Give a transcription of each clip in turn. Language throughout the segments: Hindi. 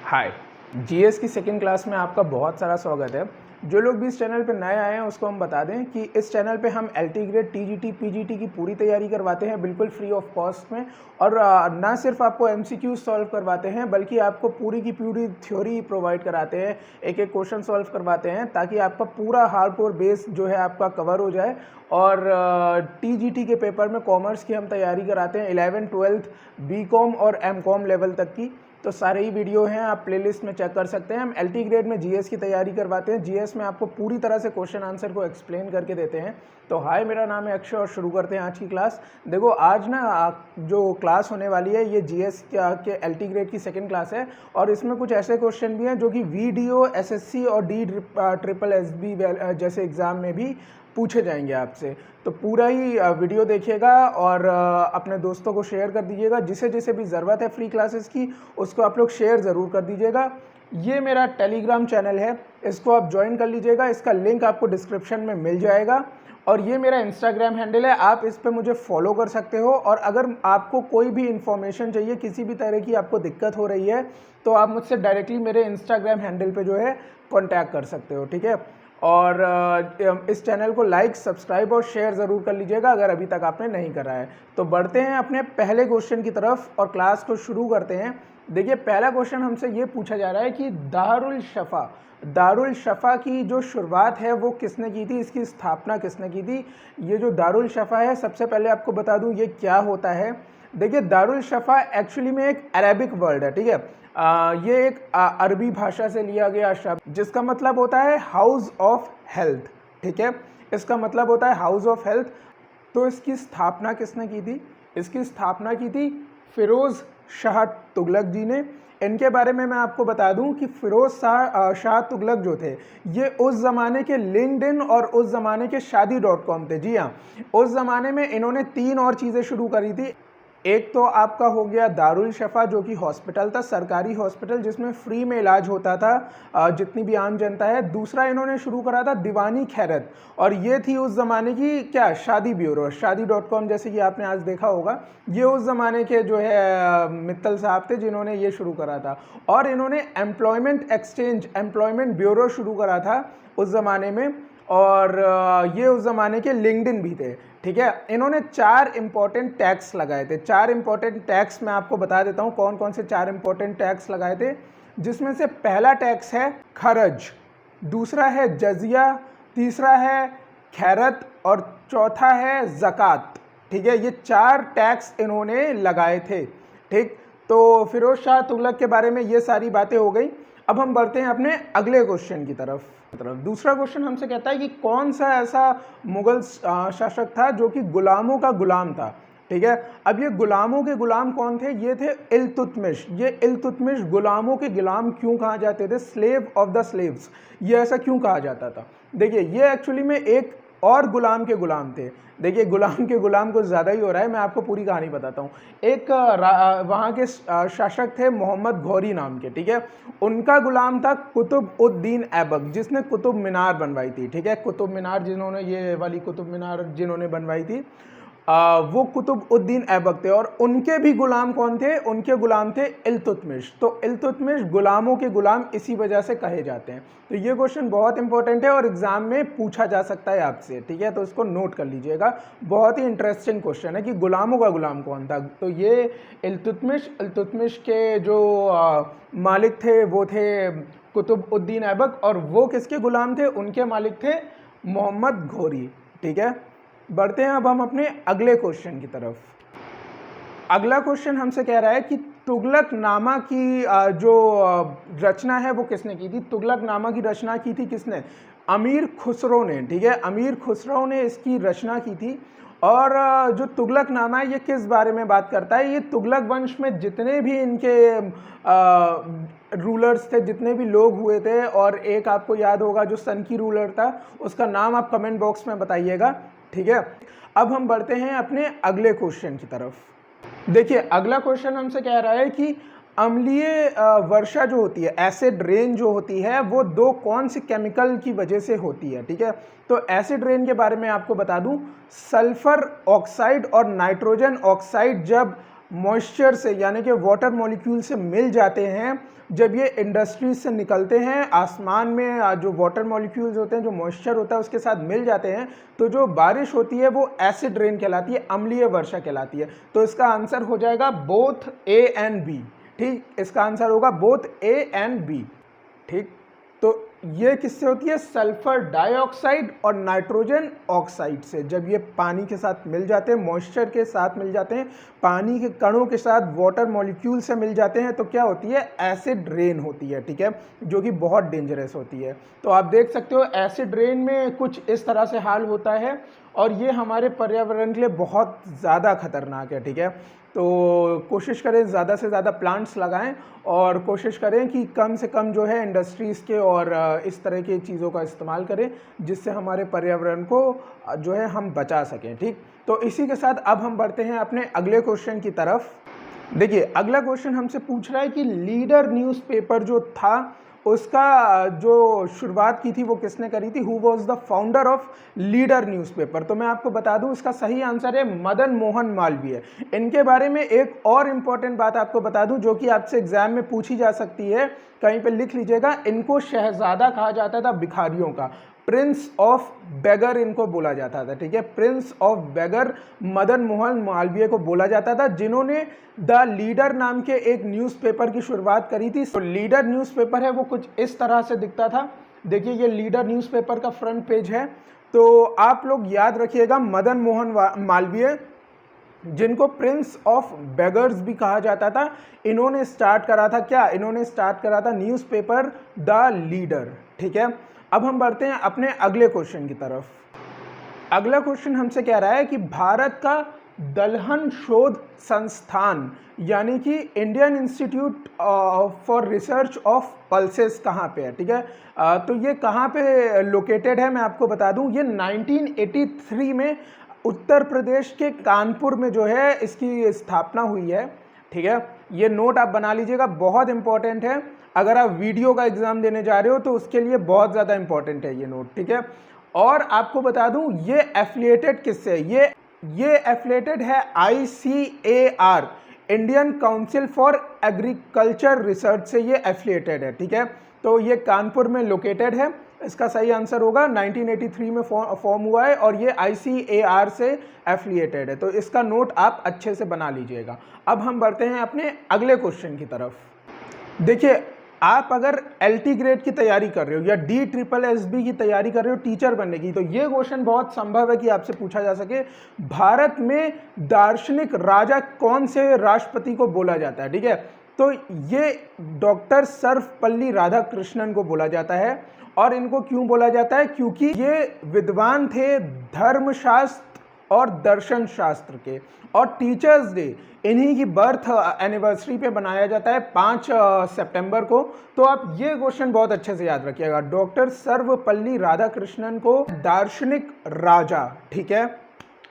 हाय, जीएस की सेकंड क्लास में आपका बहुत सारा स्वागत है। जो लोग भी इस चैनल पे नए आए हैं उसको हम बता दें कि इस चैनल पे हम एलटी ग्रेड, टीजीटी, पीजीटी की पूरी तैयारी करवाते हैं बिल्कुल फ्री ऑफ कॉस्ट में। और ना सिर्फ आपको एमसीक्यू सॉल्व करवाते हैं बल्कि आपको पूरी की पूरी थ्योरी प्रोवाइड कराते हैं, एक एक क्वेश्चन सॉल्व करवाते हैं ताकि आपका पूरा हार्डकोर बेस जो है आपका कवर हो जाए। और टीजीटी के पेपर में कॉमर्स की हम तैयारी कराते हैं 11th 12th बीकॉम और एमकॉम लेवल तक की। तो सारे ही वीडियो हैं, आप प्लेलिस्ट में चेक कर सकते हैं। हम एलटी ग्रेड में जीएस की तैयारी करवाते हैं, जीएस में आपको पूरी तरह से क्वेश्चन आंसर को एक्सप्लेन करके देते हैं। तो हाय, मेरा नाम है अक्षय और शुरू करते हैं आज की क्लास। देखो आज ना जो क्लास होने वाली है ये जीएस के एलटी ग्रेड की सेकंड क्लास है और इसमें कुछ ऐसे क्वेश्चन भी हैं जो कि वीडियो, एसएससी और डी ट्रिपल एसबी जैसे एग्ज़ाम में भी पूछे जाएंगे आपसे। तो पूरा ही वीडियो देखिएगा और अपने दोस्तों को शेयर कर दीजिएगा। जिसे जिसे भी ज़रूरत है फ्री क्लासेस की उसको आप लोग शेयर ज़रूर कर दीजिएगा। ये मेरा टेलीग्राम चैनल है, इसको आप ज्वाइन कर लीजिएगा, इसका लिंक आपको डिस्क्रिप्शन में मिल जाएगा। और ये मेरा इंस्टाग्राम हैंडल है, आप इस पर मुझे फॉलो कर सकते हो। और अगर आपको कोई भी इन्फॉर्मेशन चाहिए, किसी भी तरह की आपको दिक्कत हो रही है तो आप मुझसे डायरेक्टली मेरे इंस्टाग्राम हैंडल पे जो है कॉन्टैक्ट कर सकते हो, ठीक है। और इस चैनल को लाइक, सब्सक्राइब और शेयर ज़रूर कर लीजिएगा अगर अभी तक आपने नहीं करा है। तो बढ़ते हैं अपने पहले क्वेश्चन की तरफ और क्लास को शुरू करते हैं। देखिए पहला क्वेश्चन हमसे ये पूछा जा रहा है कि दारुल शफ़ा की जो शुरुआत है वो किसने की थी, इसकी स्थापना किसने की थी। ये जो दारुल शफ़ा है, सबसे पहले आपको बता दूं ये क्या होता है। देखिए दारुल शफ़ा एक्चुअली में एक अरेबिक वर्ड है, ठीक है। ये एक अरबी भाषा से लिया गया शब्द जिसका मतलब होता है हाउस ऑफ हेल्थ, ठीक है। इसका मतलब होता है हाउस ऑफ हेल्थ। तो इसकी स्थापना किसने की थी? इसकी स्थापना की थी फिरोज़ शाह तुगलक जी ने। इनके बारे में मैं आपको बता दूं कि फिरोज़ शाह तुगलक जो थे ये उस ज़माने के लिंक्डइन और उस ज़माने के शादी.com थे। जी हाँ, उस ज़माने में इन्होंने 3 और चीज़ें शुरू करी थी। एक तो आपका हो गया दारुल शफ़ा जो कि हॉस्पिटल था, सरकारी हॉस्पिटल जिसमें फ्री में इलाज होता था जितनी भी आम जनता है। दूसरा इन्होंने शुरू करा था दीवानी खैरत, और ये थी उस ज़माने की क्या शादी ब्यूरो, शादी.com जैसे कि आपने आज देखा होगा। ये उस ज़माने के जो है मित्तल साहब थे जिन्होंने ये शुरू करा था। और इन्होंने एम्प्लॉयमेंट एक्सचेंज, एम्प्लॉयमेंट ब्यूरो शुरू करा था उस ज़माने में। और ये उस ज़माने के लिंक्डइन भी थे, ठीक है। इन्होंने 4 इंपॉर्टेंट टैक्स लगाए थे। 4 इंपॉर्टेंट टैक्स मैं आपको बता देता हूँ कौन कौन से 4 इंपॉर्टेंट टैक्स लगाए थे, जिसमें से पहला टैक्स है खरज, दूसरा है जजिया, तीसरा है खैरत और चौथा है ज़कात, ठीक है। ये 4 टैक्स इन्होंने लगाए थे, ठीक। तो फिरोज़ शाह तुगलक के बारे में ये सारी बातें हो गई। अब हम बढ़ते हैं अपने अगले क्वेश्चन की तरफ। दूसरा क्वेश्चन हमसे कहता है कि कौन सा ऐसा मुगल शासक था जो कि गुलामों का गुलाम था, ठीक है। अब ये गुलामों के गुलाम कौन थे? ये थे इल्तुतमिश। ये इल्तुतमिश गुलामों के गुलाम क्यों कहा जाते थे? स्लेव ऑफ द स्लेव्स, ये ऐसा क्यों कहा जाता था? देखिए ये एक्चुअली में एक और गुलाम के गुलाम थे। देखिए गुलाम के गुलाम कुछ ज़्यादा ही हो रहा है, मैं आपको पूरी कहानी बताता हूँ। एक वहाँ के शासक थे मोहम्मद घौरी नाम के, ठीक है। उनका गुलाम था कुतुब उद्दीन ऐबक, जिसने कुतुब मीनार बनवाई थी, ठीक है। कुतुब मीनार जिन्होंने, ये वाली कुतुब मीनार जिन्होंने बनवाई थी वो कुतुब उद्दीन ऐबक थे। और उनके भी गुलाम कौन थे? उनके गुलाम थे इल्तुतमिश। तो इल्तुतमिश गुलामों के गुलाम इसी वजह से कहे जाते हैं। तो ये क्वेश्चन बहुत इंपॉर्टेंट है और एग्जाम में पूछा जा सकता है आपसे, ठीक है। तो इसको नोट कर लीजिएगा, बहुत ही इंटरेस्टिंग क्वेश्चन है कि गुलामों का गुलाम कौन था। तो ये इल्तुतमिश के जो मालिक थे वो थे कुतुब उद्दीन ऐबक, और वो किसके गुलाम थे? उनके मालिक थे मोहम्मद घौरी, ठीक है। बढ़ते हैं अब हम अपने अगले क्वेश्चन की तरफ। अगला क्वेश्चन हमसे कह रहा है कि तुगलकनामा की जो रचना है वो किसने की थी? तुगलकनामा की रचना की थी किसने? अमीर खुसरो ने, ठीक है। अमीर खुसरो ने इसकी रचना की थी। और जो तुगलकनामा है ये किस बारे में बात करता है? ये तुगलक वंश में जितने भी इनके रूलर्स थे, जितने भी लोग हुए थे, और एक आपको याद होगा जो सन की रूलर था, उसका नाम आप कमेंट बॉक्स में बताइएगा, ठीक है। अब हम बढ़ते हैं अपने अगले क्वेश्चन की तरफ। देखिए अगला क्वेश्चन हमसे कह रहा है कि अम्लीय वर्षा जो होती है, एसिड रेन जो होती है, वो 2 कौन सी केमिकल की वजह से होती है, ठीक है। तो एसिड रेन के बारे में आपको बता दूं, सल्फर ऑक्साइड और नाइट्रोजन ऑक्साइड जब मॉइस्चर से यानी कि वाटर मॉलिक्यूल से मिल जाते हैं, जब ये इंडस्ट्रीज से निकलते हैं आसमान में, जो वाटर मॉलिक्यूल्स होते हैं, जो मॉइस्चर होता है उसके साथ मिल जाते हैं, तो जो बारिश होती है वो एसिड रेन कहलाती है, अम्लीय वर्षा कहलाती है। तो इसका आंसर हो जाएगा बोथ ए एंड बी। ठीक, इसका आंसर होगा बोथ ए एंड बी। ठीक, तो ये किससे होती है? सल्फर डाइऑक्साइड और नाइट्रोजन ऑक्साइड से। जब ये पानी के साथ मिल जाते हैं, मॉइस्चर के साथ मिल जाते हैं, पानी के कणों के साथ वाटर मॉलिक्यूल से मिल जाते हैं, तो क्या होती है? एसिड रेन होती है। ठीक है, जो कि बहुत डेंजरस होती है। तो आप देख सकते हो एसिड रेन में कुछ इस तरह से हाल होता है, और ये हमारे पर्यावरण के लिए बहुत ज़्यादा खतरनाक है। ठीक है, तो कोशिश करें ज़्यादा से ज़्यादा प्लांट्स लगाएं, और कोशिश करें कि कम से कम जो है इंडस्ट्रीज़ के और इस तरह की चीज़ों का इस्तेमाल करें, जिससे हमारे पर्यावरण को जो है हम बचा सकें। ठीक, तो इसी के साथ अब हम बढ़ते हैं अपने अगले क्वेश्चन की तरफ। देखिए, अगला क्वेश्चन हमसे पूछ रहा है कि लीडर न्यूज़पेपर जो था उसका जो शुरुआत की थी वो किसने करी थी? Who was the founder of leader newspaper? तो मैं आपको बता दूं, इसका सही आंसर है मदन मोहन मालवीय। इनके बारे में एक और इम्पॉर्टेंट बात आपको बता दूं, जो कि आपसे एग्जाम में पूछी जा सकती है, कहीं पे लिख लीजिएगा। इनको शहजादा कहा जाता था भिखारियों का, प्रिंस ऑफ बेगर इनको बोला जाता था। ठीक है, प्रिंस ऑफ बेगर मदन मोहन मालवीय को बोला जाता था, जिन्होंने द लीडर नाम के एक न्यूज़पेपर की शुरुआत करी थी। तो लीडर न्यूज़पेपर है वो कुछ इस तरह से दिखता था। देखिए, ये लीडर न्यूज़पेपर का फ्रंट पेज है। तो आप लोग याद रखिएगा, मदन मोहन मालवीय, जिनको प्रिंस ऑफ बेगर्स भी कहा जाता था, इन्होंने स्टार्ट करा था क्या? इन्होंने स्टार्ट करा था न्यूज़पेपर द लीडर। ठीक है, अब हम बढ़ते हैं अपने अगले क्वेश्चन की तरफ। अगला क्वेश्चन हमसे कह रहा है कि भारत का दलहन शोध संस्थान यानी कि Indian institute for research of pulses कहाँ पे है? ठीक है, तो ये कहाँ पे लोकेटेड है मैं आपको बता दूं, ये 1983 में उत्तर प्रदेश के कानपुर में जो है इसकी स्थापना हुई है। ठीक है, ये नोट आप बना लीजिएगा, बहुत इंपॉर्टेंट है। अगर आप वीडियो का एग्जाम देने जा रहे हो तो उसके लिए बहुत ज़्यादा इंपॉर्टेंट है ये नोट। ठीक है, और आपको बता दूं ये एफिलिएटेड किससे है? ये एफिलिएटेड है ICAR, Indian council for agriculture research से ये एफिलिएटेड है। ठीक है, तो ये कानपुर में लोकेटेड है। इसका सही आंसर होगा 1983 में फॉर्म हुआ है, और ये ICAR से एफिलिएटेड है। तो इसका नोट आप अच्छे से बना लीजिएगा। अब हम बढ़ते हैं अपने अगले क्वेश्चन की तरफ। देखिए, आप अगर LT ग्रेड की तैयारी कर रहे हो या DSSB की तैयारी कर रहे हो टीचर बनने की, तो ये क्वेश्चन बहुत संभव है कि आपसे पूछा जा सके, भारत में दार्शनिक राजा कौन से राष्ट्रपति को बोला जाता है? ठीक है, तो ये डॉक्टर सर्वपल्ली राधाकृष्णन को बोला जाता है। और इनको क्यों बोला जाता है? क्योंकि ये विद्वान थे धर्मशास्त्र और दर्शन शास्त्र के, और टीचर्स डे इन्हीं की बर्थ एनिवर्सरी पे बनाया जाता है 5 सितंबर को। तो आप ये क्वेश्चन बहुत अच्छे से याद रखिएगा, डॉक्टर सर्वपल्ली राधाकृष्णन को दार्शनिक राजा। ठीक है,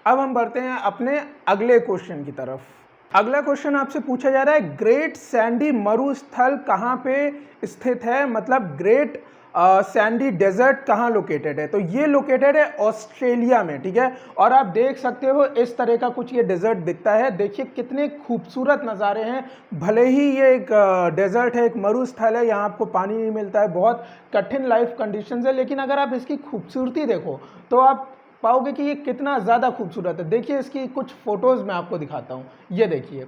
अब हम बढ़ते हैं अपने अगले क्वेश्चन की तरफ। अगला क्वेश्चन आपसे पूछा जा रहा है, ग्रेट सैंडी मरुस्थल कहाँ पे स्थित है? मतलब ग्रेट सैंडी डेजर्ट कहाँ लोकेटेड है? तो ये लोकेटेड है ऑस्ट्रेलिया में। ठीक है, और आप देख सकते हो इस तरह का कुछ ये डेजर्ट दिखता है। देखिए कितने खूबसूरत नज़ारे हैं। भले ही ये एक डेजर्ट है, एक मरुस्थल है, यहाँ आपको पानी नहीं मिलता है, बहुत कठिन लाइफ कंडीशंस है, लेकिन अगर आप इसकी खूबसूरती देखो तो आप पाओगे कि ये कितना ज़्यादा खूबसूरत है। देखिए इसकी कुछ फोटोज़ मैं आपको दिखाता हूँ, ये देखिए,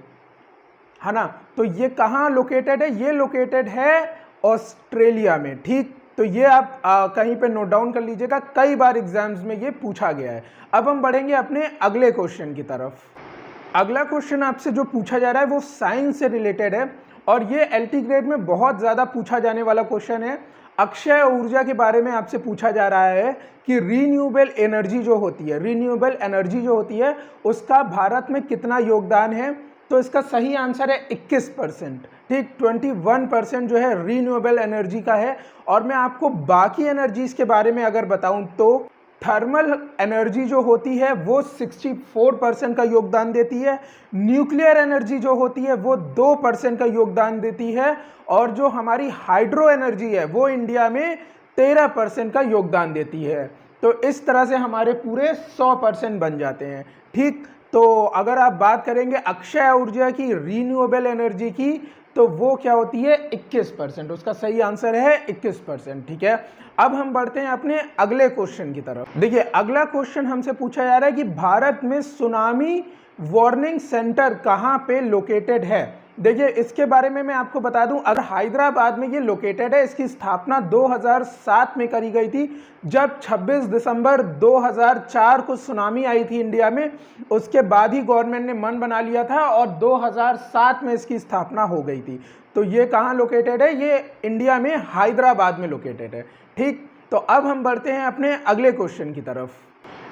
है ना। तो ये कहाँ लोकेटेड है? ये लोकेटेड है ऑस्ट्रेलिया में। ठीक, तो ये आप कहीं पे नोट डाउन कर लीजिएगा, कई बार एग्जाम्स में ये पूछा गया है। अब हम बढ़ेंगे अपने अगले क्वेश्चन की तरफ। अगला क्वेश्चन आपसे जो पूछा जा रहा है वो साइंस से रिलेटेड है, और ये LT ग्रेड में बहुत ज़्यादा पूछा जाने वाला क्वेश्चन है। अक्षय ऊर्जा के बारे में आपसे पूछा जा रहा है कि रीन्यूएबल एनर्जी जो होती है, रीन्यूएबल एनर्जी जो होती है उसका भारत में कितना योगदान है? तो इसका सही आंसर है 21%। ठीक, 21% जो है रीन्यूएबल एनर्जी का है। और मैं आपको बाकी एनर्जीज के बारे में अगर बताऊं तो थर्मल एनर्जी जो होती है वो 64% का योगदान देती है, न्यूक्लियर एनर्जी जो होती है वो 2% का योगदान देती है, और जो हमारी हाइड्रो एनर्जी है वो इंडिया में 13% का योगदान देती है। तो इस तरह से हमारे पूरे 100% बन जाते हैं। ठीक, तो अगर आप बात करेंगे अक्षय ऊर्जा की, रीन्यूएबल एनर्जी की, तो वो क्या होती है 21%। उसका सही आंसर है 21%। ठीक है, अब हम बढ़ते हैं अपने अगले क्वेश्चन की तरफ। देखिए अगला क्वेश्चन हमसे पूछा जा रहा है कि भारत में सुनामी वार्निंग सेंटर कहाँ पे लोकेटेड है। देखिए इसके बारे में मैं आपको बता दूं, अगर हैदराबाद में ये लोकेटेड है। इसकी स्थापना 2007 में करी गई थी, जब 26 दिसंबर 2004 को सुनामी आई थी इंडिया में। उसके बाद ही गवर्नमेंट ने मन बना लिया था और 2007 में इसकी स्थापना हो गई थी। तो ये कहाँ लोकेटेड है, ये इंडिया में हैदराबाद में लोकेटेड है। ठीक, तो अब हम बढ़ते हैं अपने अगले क्वेश्चन की तरफ।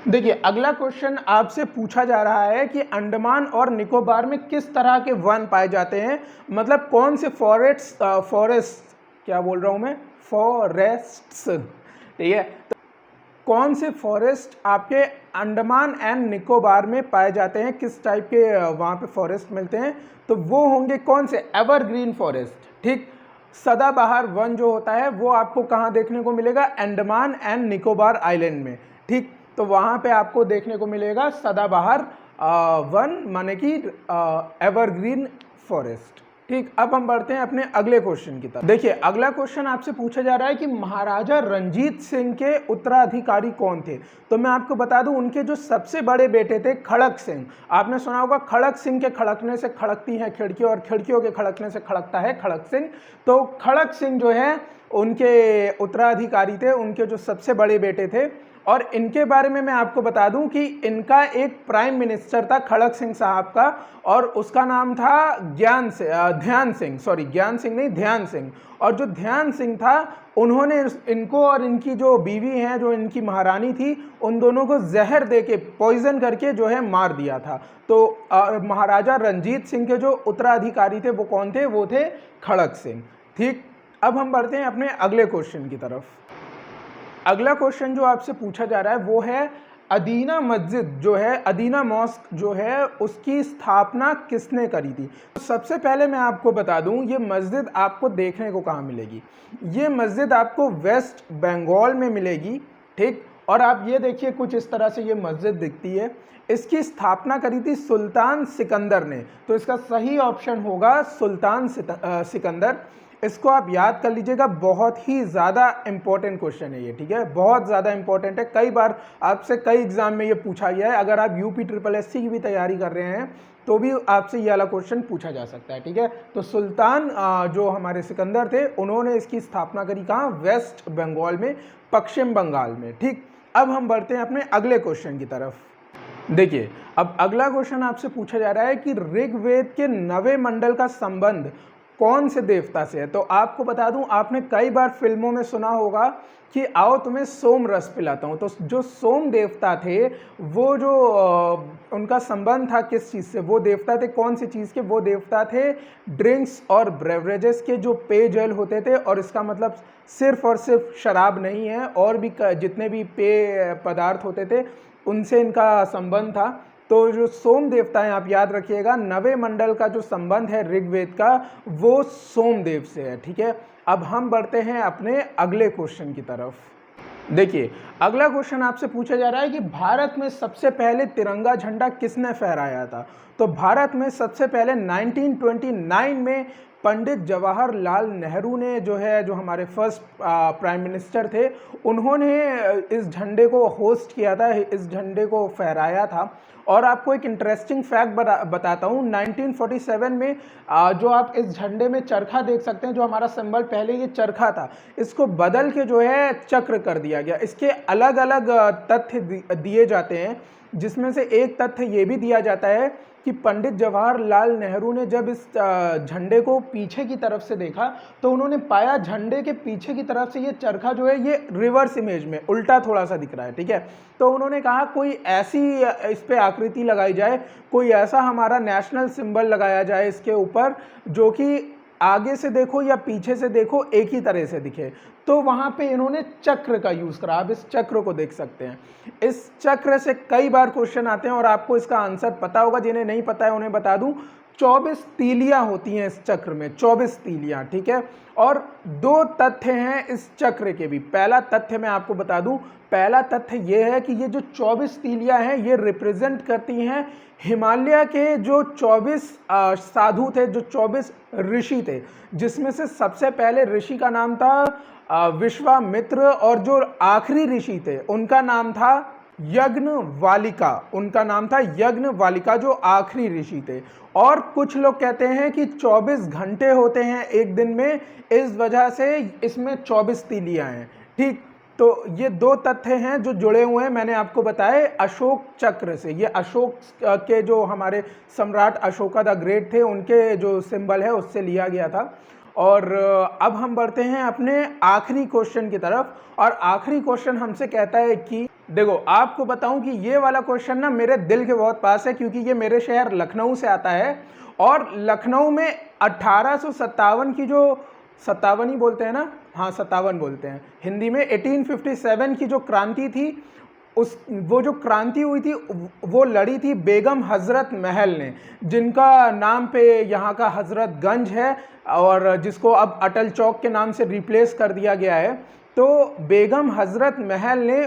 देखिए अगला क्वेश्चन आपसे पूछा जा रहा है कि अंडमान और निकोबार में किस तरह के वन पाए जाते हैं, मतलब कौन से फॉरेस्ट क्या बोल रहा हूं मैं, फॉरेस्ट्स। ठीक है, तो कौन से फॉरेस्ट आपके अंडमान एंड निकोबार में पाए जाते हैं, किस टाइप के वहाँ पे फॉरेस्ट मिलते हैं, तो वो होंगे कौन से, एवरग्रीन फॉरेस्ट। ठीक, सदाबहार वन जो होता है वो आपको कहाँ देखने को मिलेगा, अंडमान एंड निकोबार आइलैंड में। ठीक, तो वहाँ पे आपको देखने को मिलेगा सदाबहार वन, माने कि एवरग्रीन फॉरेस्ट। ठीक, अब हम बढ़ते हैं अपने अगले क्वेश्चन की तरफ। देखिए अगला क्वेश्चन आपसे पूछा जा रहा है कि महाराजा रणजीत सिंह के उत्तराधिकारी कौन थे। तो मैं आपको बता दूं, उनके जो सबसे बड़े बेटे थे खड़क सिंह। आपने सुना होगा खड़क सिंह के खड़कने से खड़कती हैं खिड़कियों और खिड़कियों के खड़कने से खड़कता है खड़क सिंह। तो खड़क सिंह जो है उनके उत्तराधिकारी थे, उनके जो सबसे बड़े बेटे थे। और इनके बारे में मैं आपको बता दूं कि इनका एक प्राइम मिनिस्टर था खड़क सिंह साहब का, और उसका नाम था ध्यान सिंह नहीं, ध्यान सिंह। और जो ध्यान सिंह था, उन्होंने इनको और इनकी जो बीवी हैं, जो इनकी महारानी थी, उन दोनों को जहर देके, पॉइजन करके जो है मार दिया था। तो महाराजा रणजीत सिंह के जो उत्तराधिकारी थे वो कौन थे, वो थे खड़क सिंह। ठीक, अब हम बढ़ते हैं अपने अगले क्वेश्चन की तरफ। अगला क्वेश्चन जो आपसे पूछा जा रहा है वो है अदीना मस्जिद जो है, अदीना मॉस्क जो है, उसकी स्थापना किसने करी थी। तो सबसे पहले मैं आपको बता दूं, ये मस्जिद आपको देखने को कहाँ मिलेगी। ये मस्जिद आपको वेस्ट बंगाल में मिलेगी। ठीक, और आप ये देखिए कुछ इस तरह से ये मस्जिद दिखती है। इसकी स्थापना करी थी सुल्तान सिकंदर ने। तो इसका सही ऑप्शन होगा सुल्तान सिकंदर। इसको आप याद कर लीजिएगा, बहुत ही ज़्यादा इंपॉर्टेंट क्वेश्चन है ये। ठीक है, बहुत ज़्यादा इंपॉर्टेंट है, कई बार आपसे कई एग्जाम में ये पूछा गया है। अगर आप UPSSC की भी तैयारी कर रहे हैं तो भी आपसे ये वाला क्वेश्चन पूछा जा सकता है। ठीक है, तो सुल्तान जो हमारे सिकंदर थे, उन्होंने इसकी स्थापना करी कहाँ, वेस्ट बंगाल में, पश्चिम बंगाल में। ठीक, अब हम बढ़ते हैं अपने अगले क्वेश्चन की तरफ। देखिए अब अगला क्वेश्चन आपसे पूछा जा रहा है कि ऋग्वेद के 9वें मंडल का संबंध कौन से देवता से है। तो आपको बता दूं, आपने कई बार फिल्मों में सुना होगा कि आओ तुम्हें सोम रस पिलाता हूं। तो जो सोम देवता थे, वो जो उनका संबंध था किस चीज़ से, वो देवता थे कौन सी चीज़ के, वो देवता थे ड्रिंक्स और ब्रेवरेजेस के, जो पेयजल होते थे। और इसका मतलब सिर्फ और सिर्फ शराब नहीं है, और भी जितने भी पेय पदार्थ होते थे उनसे इनका संबंध था। तो जो सोम देवता है, आप याद रखिएगा, 9वें मंडल का जो संबंध है ऋग्वेद का, वो सोमदेव से है। ठीक है, अब हम बढ़ते हैं अपने अगले क्वेश्चन की तरफ। देखिए अगला क्वेश्चन आपसे पूछा जा रहा है कि भारत में सबसे पहले तिरंगा झंडा किसने फहराया था। तो भारत में सबसे पहले 1929 में पंडित जवाहरलाल नेहरू ने जो हमारे फर्स्ट प्राइम मिनिस्टर थे, उन्होंने इस झंडे को होस्ट किया था, इस झंडे को फहराया था। और आपको एक इंटरेस्टिंग फैक्ट बताता हूँ, 1947 में जो आप इस झंडे में चरखा देख सकते हैं, जो हमारा सिंबल पहले ये चरखा था, इसको बदल के जो है चक्र कर दिया गया। इसके अलग अलग तथ्य दिए जाते हैं, जिसमें से एक तथ्य ये भी दिया जाता है कि पंडित जवाहरलाल नेहरू ने जब इस झंडे को पीछे की तरफ से देखा, तो उन्होंने पाया झंडे के पीछे की तरफ से ये चरखा जो है ये रिवर्स इमेज में उल्टा थोड़ा सा दिख रहा है। ठीक है, तो उन्होंने कहा कोई ऐसी इस पे आकृति लगाई जाए, कोई ऐसा हमारा नेशनल सिंबल लगाया जाए इसके ऊपर, जो कि आगे से देखो या पीछे से देखो एक ही तरह से दिखे। तो वहाँ पे इन्होंने चक्र का यूज़ करा। आप इस चक्र को देख सकते हैं। इस चक्र से कई बार क्वेश्चन आते हैं और आपको इसका आंसर पता होगा। जिन्हें नहीं पता है उन्हें बता दूं, 24 तीलियां होती हैं इस चक्र में, 24 तीलियां, ठीक है। और दो तथ्य हैं इस चक्र के भी। पहला तथ्य मैं आपको बता दूं, पहला तथ्य ये है कि ये जो 24 तीलियां हैं ये रिप्रेजेंट करती हैं हिमालय के जो 24 साधु थे, जो 24 ऋषि थे, जिसमें से सबसे पहले ऋषि का नाम था विश्वामित्र, और जो आखिरी ऋषि थे उनका नाम था यज्ञवालिका। उनका नाम था यज्ञवालिका, जो आखिरी ऋषि थे। और कुछ लोग कहते हैं कि 24 घंटे होते हैं एक दिन में, इस वजह से इसमें 24 तीलियां हैं, ठीक। तो ये दो तथ्य हैं जो जुड़े हुए हैं, मैंने आपको बताए अशोक चक्र से। ये अशोक के जो हमारे सम्राट अशोका द ग्रेट थे, उनके जो सिंबल है उससे लिया गया था। और अब हम बढ़ते हैं अपने आखिरी क्वेश्चन की तरफ। और आखिरी क्वेश्चन हमसे कहता है कि देखो, आपको बताऊं कि ये वाला क्वेश्चन ना मेरे दिल के बहुत पास है, क्योंकि ये मेरे शहर लखनऊ से आता है। और लखनऊ में 1857 की जो 57 ही बोलते हैं ना, हाँ 57 बोलते हैं हिंदी में, 1857 की जो क्रांति थी, वो जो क्रांति हुई थी वो लड़ी थी बेगम हजरत महल ने, जिनका नाम पे यहाँ का हजरतगंज है और जिसको अब अटल चौक के नाम से रिप्लेस कर दिया गया है। तो बेगम हजरत महल ने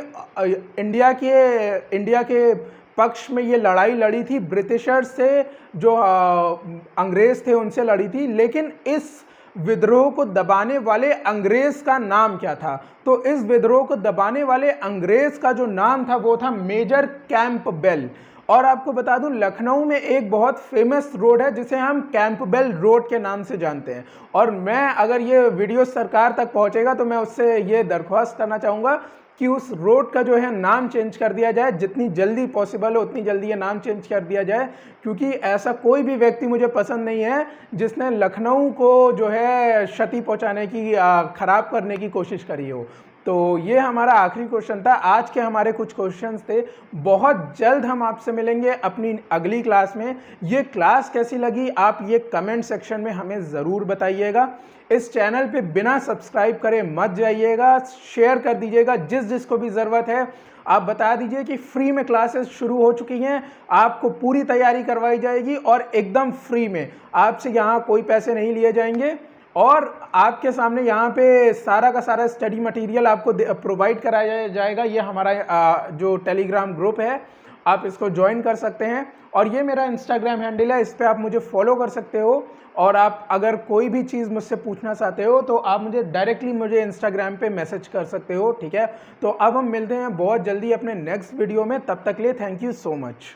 इंडिया के पक्ष में ये लड़ाई लड़ी थी ब्रिटिशर्स से, जो अंग्रेज थे उनसे लड़ी थी। लेकिन इस विद्रोह को दबाने वाले अंग्रेज का नाम क्या था? तो इस विद्रोह को दबाने वाले अंग्रेज का जो नाम था वो था मेजर कैंपबेल। और आपको बता दूं, लखनऊ में एक बहुत फेमस रोड है जिसे हम कैंपबेल रोड के नाम से जानते हैं। और मैं, अगर ये वीडियो सरकार तक पहुंचेगा तो मैं उससे ये दरख्वास्त करना चाहूँगा कि उस रोड का जो है नाम चेंज कर दिया जाए, जितनी जल्दी पॉसिबल हो उतनी जल्दी ये नाम चेंज कर दिया जाए, क्योंकि ऐसा कोई भी व्यक्ति मुझे पसंद नहीं है जिसने लखनऊ को जो है क्षति पहुंचाने की, खराब करने की कोशिश करी हो। तो ये हमारा आखिरी क्वेश्चन था। आज के हमारे कुछ क्वेश्चंस थे। बहुत जल्द हम आपसे मिलेंगे अपनी अगली क्लास में। ये क्लास कैसी लगी आप ये कमेंट सेक्शन में हमें ज़रूर बताइएगा। इस चैनल पे बिना सब्सक्राइब करे मत जाइएगा, शेयर कर दीजिएगा जिसको भी ज़रूरत है। आप बता दीजिए कि फ्री में क्लासेस शुरू हो चुकी हैं, आपको पूरी तैयारी करवाई जाएगी और एकदम फ्री में। आपसे यहाँ कोई पैसे नहीं लिए जाएंगे और आपके सामने यहाँ पे सारा का सारा स्टडी मटेरियल आपको प्रोवाइड कराया जाएगा। ये हमारा जो टेलीग्राम ग्रुप है, आप इसको ज्वाइन कर सकते हैं। और ये मेरा इंस्टाग्राम हैंडल है, इस पर आप मुझे फॉलो कर सकते हो। और आप अगर कोई भी चीज़ मुझसे पूछना चाहते हो तो आप मुझे डायरेक्टली मुझे इंस्टाग्राम पे मैसेज कर सकते हो, ठीक है। तो अब हम मिलते हैं बहुत जल्दी अपने नेक्स्ट वीडियो में। तब तक के लिए थैंक यू सो मच।